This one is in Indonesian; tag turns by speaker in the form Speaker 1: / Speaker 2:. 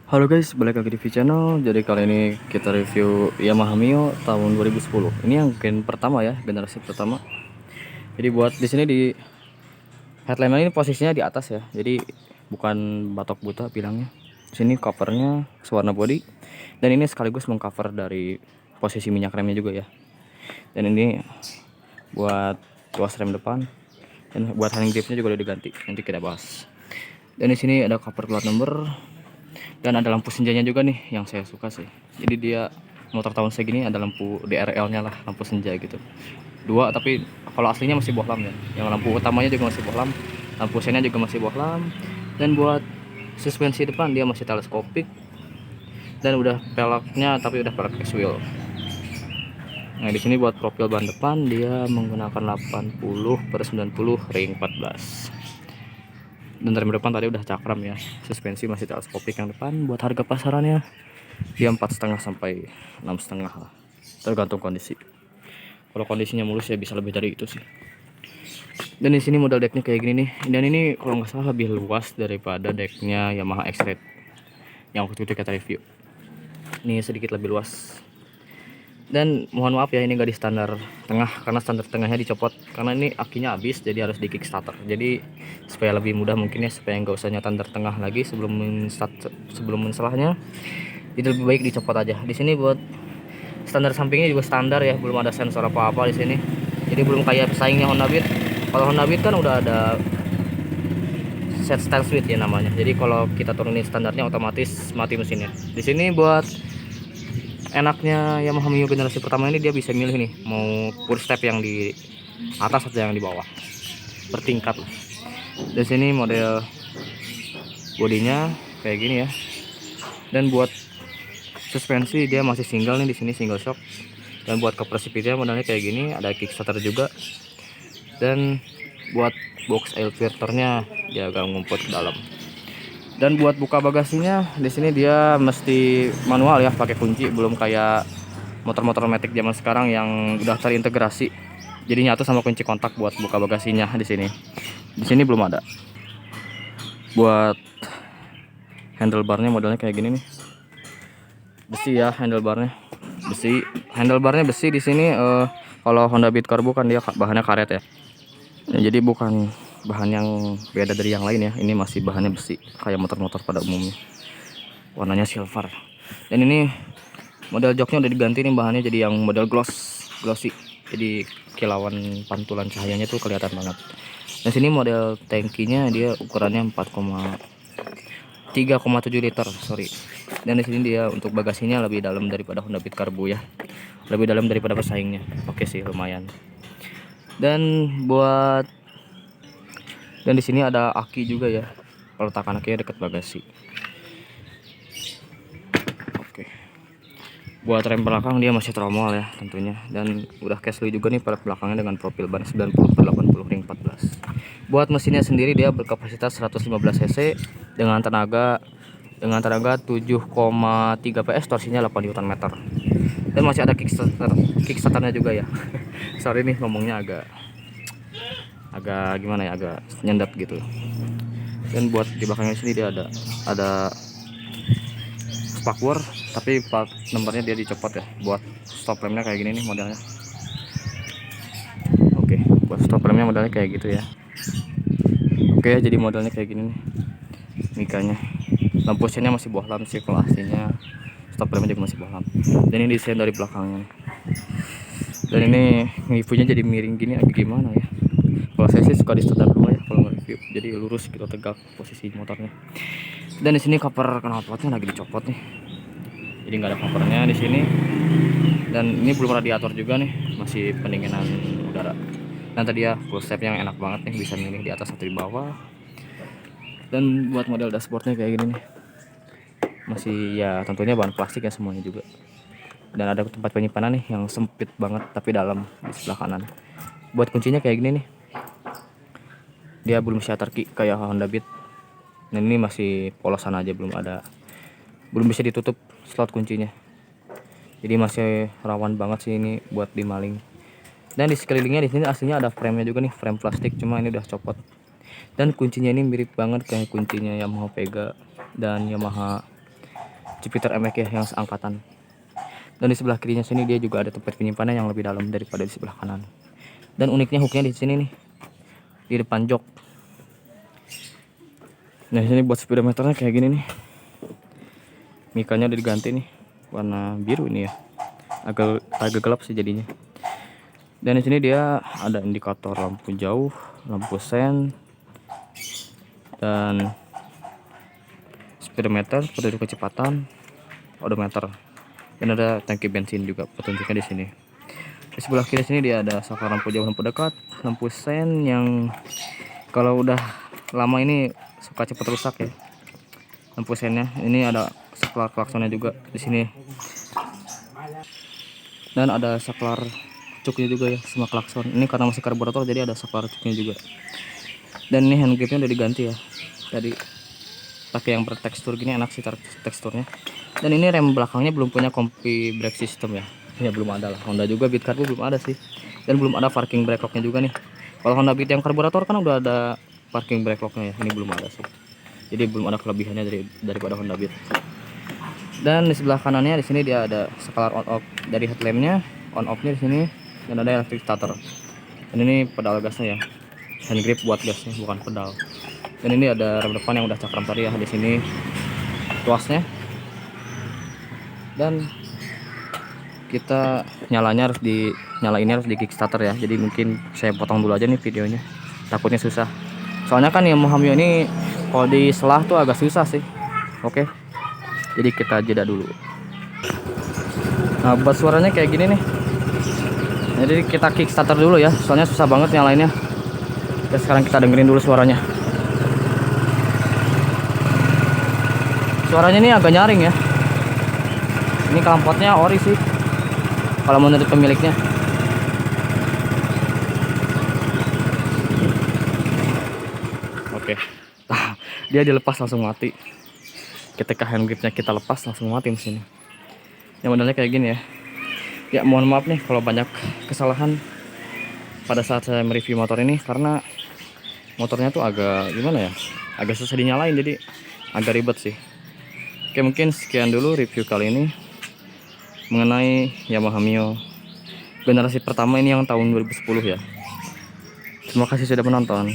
Speaker 1: Halo guys, balik lagi di V Channel. Jadi kali ini kita review Yamaha Mio tahun 2010. Ini yang gen pertama ya, generasi pertama. Jadi buat di sini di headlamp ini posisinya di atas ya. Jadi bukan batok buta bilangnya. Di sini covernya warna body dan ini sekaligus mengcover dari posisi minyak remnya juga ya. Dan ini buat tuas rem depan dan buat handling gripnya juga udah diganti. Nanti kita bahas. Dan di sini ada cover plat number. Dan ada lampu senjanya juga nih yang saya suka sih. Jadi dia motor tahun segini ada lampu DRL nya lah, lampu senja gitu. Dua, tapi kalau aslinya masih bohlam ya. Yang lampu utamanya juga masih bohlam, lampu sennya juga masih bohlam. Dan buat suspensi depan dia masih teleskopik. Dan udah peleknya tapi udah pelek X-wheel. Nah di sini buat profil ban depan dia menggunakan 80/90 ring 14. Dan rem depan tadi udah cakram ya, suspensi masih teleskopik yang depan. Buat harga pasarannya dia 4,5 sampai 6,5 lah, tergantung kondisi. Kalau kondisinya mulus ya bisa lebih dari itu sih. Dan di sini model decknya kayak gini nih, dan ini kalau nggak salah lebih luas daripada decknya Yamaha X-Rate yang waktu itu kita review. Ini sedikit lebih luas. Dan mohon maaf ya, ini nggak di standar tengah karena standar tengahnya dicopot karena ini akinya habis, jadi harus di kickstarter. Jadi supaya lebih mudah mungkin ya, supaya nggak usah standar tengah lagi sebelum menselahnya, jadi lebih baik dicopot aja. Di sini buat standar sampingnya juga standar ya, belum ada sensor apa-apa di sini. Jadi belum kayak pesaingnya Honda Beat. Kalau Honda Beat kan udah ada set style switch ya namanya. Jadi kalau kita turunin standarnya otomatis mati mesinnya. Di sini buat enaknya Yamaha Mio generasi pertama ini dia bisa milih nih mau push step yang di atas atau yang di bawah, bertingkat lah. Di sini model bodinya kayak gini ya. Dan buat suspensi dia masih single nih, di sini single shock. Dan buat cover speednya modelnya kayak gini, ada kickstarter juga. Dan buat box air filternya dia agak ngumpet ke dalam. Dan buat buka bagasinya di sini dia mesti manual ya, pakai kunci, belum kayak motor-motor matic zaman sekarang yang udah terintegrasi. Jadi nyatu sama kunci kontak buat buka bagasinya di sini. Di sini belum ada. Buat handlebarnya modelnya kayak gini nih. Besi ya handlebarnya. Besi. Handlebarnya besi di sini kalau Honda Beat Carbo kan dia bahannya karet ya. Jadi bukan bahan yang beda dari yang lain ya. Ini masih bahannya besi kayak motor-motor pada umumnya. Warnanya silver. Dan ini model joknya udah diganti nih bahannya jadi yang model glossy. Jadi kilauan pantulan cahayanya tuh kelihatan banget. Dan sini model tangkinya dia ukurannya 3,7 liter, sorry. Dan di sini dia untuk bagasinya lebih dalam daripada Honda Beat Carbo ya. Lebih dalam daripada pesaingnya. Oke sih, lumayan. Dan di sini ada aki juga ya. Peletakan akinya dekat bagasi. Oke. Buat rem belakang dia masih tromol ya tentunya, dan udah Casely juga nih pelek belakangnya dengan profil ban 90/80 ring 14. Buat mesinnya sendiri dia berkapasitas 115 cc dengan tenaga 7,3 PS, torsinya 8 Nm. Dan masih ada kickstarternya juga ya. Sorry nih ngomongnya agak gimana ya, agak nyendat gitu. Dan buat di belakangnya sini dia ada spakbor, tapi plat nomornya dia dicopot ya. Buat stop lampnya kayak gini nih modelnya. Oke, buat stop lampnya modelnya kayak gitu ya. Oke, jadi modelnya kayak gini nih mikanya. Lampu sennya masih bohlam sih kalau aslinya, stop lampnya juga masih bohlam. Dan ini desain dari belakangnya. Dan ini ngipunya jadi miring gini agak gimana ya. Kalau saya sih suka di standar dulu ya kalau nge-review, jadi lurus gitu tegak posisi motornya. Dan di sini cover knalpotnya lagi dicopot nih, jadi nggak ada covernya di sini. Dan ini belum radiator juga nih, masih pendinginan udara. Dan tadi ya full step yang enak banget nih, bisa milih di atas atau di bawah. Dan buat model dashboardnya kayak gini nih, masih ya tentunya bahan plastik ya semuanya juga. Dan ada tempat penyimpanan nih yang sempit banget tapi dalam di sebelah kanan. Buat kuncinya kayak gini nih, dia belum shutter key kayak Honda Beat. Dan ini masih polosan aja, belum bisa ditutup slot kuncinya. Jadi masih rawan banget sih ini buat dimaling. Dan di sekelilingnya di sini aslinya ada frame-nya juga nih, frame plastik, cuma ini udah copot. Dan kuncinya ini mirip banget kayak kuncinya Yamaha Vega dan Yamaha Jupiter MX ya, yang seangkatan. Dan di sebelah kirinya sini dia juga ada tempat penyimpanan yang lebih dalam daripada di sebelah kanan. Dan uniknya hooknya di sini nih, di depan jok. Nah ini buat speedometernya kayak gini nih, mikanya udah diganti nih, warna biru ini ya, agak gelap sih jadinya. Dan di sini dia ada indikator lampu jauh, lampu sen, dan speedometer, petunjuk kecepatan, odometer, dan ada tangki bensin juga petunjuknya di sini. Di sebelah kiri sini dia ada saklar lampu jauh, lampu dekat, lampu sen yang kalau udah lama ini suka cepat rusak ya. Lampu sennya ini ada saklar klaksonnya juga di sini. Dan ada saklar cuknya juga ya, sama klakson. Ini karena masih karburator jadi ada saklar cuknya juga. Dan ini hand gripnya udah diganti ya. Tadi pakai yang bertekstur gini, enak sih teksturnya. Dan ini rem belakangnya belum punya combi brake system ya. Ya belum ada lah. Honda juga Beat Carbo belum ada sih. Dan belum ada parking brake locknya juga nih. Kalau Honda Beat yang karburator kan udah ada parking brake locknya ya. Ini belum ada sih. Jadi belum ada kelebihannya daripada Honda Beat. Dan di sebelah kanannya di sini dia ada skala on off dari headlampnya, on off-nya di sini, dan ada electric starter. Dan ini pedal gasnya ya, hand grip buat gasnya bukan pedal. Dan ini ada rem depan yang udah cakram tadi ya di sini, tuasnya. Dan kita nyalainnya harus di kickstarter ya. Jadi mungkin saya potong dulu aja nih videonya, takutnya susah. Soalnya kan Yamaha Mio ini kalau di selah tuh agak susah sih. Oke. Jadi kita jeda dulu. Nah buat suaranya kayak gini nih. Jadi kita kickstarter dulu ya, soalnya susah banget nyalainnya. Oke, sekarang kita dengerin dulu suaranya. Suaranya ini agak nyaring ya. Ini knalpotnya ori sih, kalau menurut pemiliknya. Oke. Dia dilepas langsung mati. Ketika hand gripnya kita lepas langsung mati mesinnya. Yang modelnya kayak gini ya. Ya mohon maaf nih kalau banyak kesalahan pada saat saya mereview motor ini, karena motornya tuh agak gimana ya, agak susah dinyalain, jadi agak ribet sih. Oke, mungkin sekian dulu review kali ini mengenai Yamaha Mio generasi pertama ini yang tahun 2010 ya. Terima kasih sudah menonton.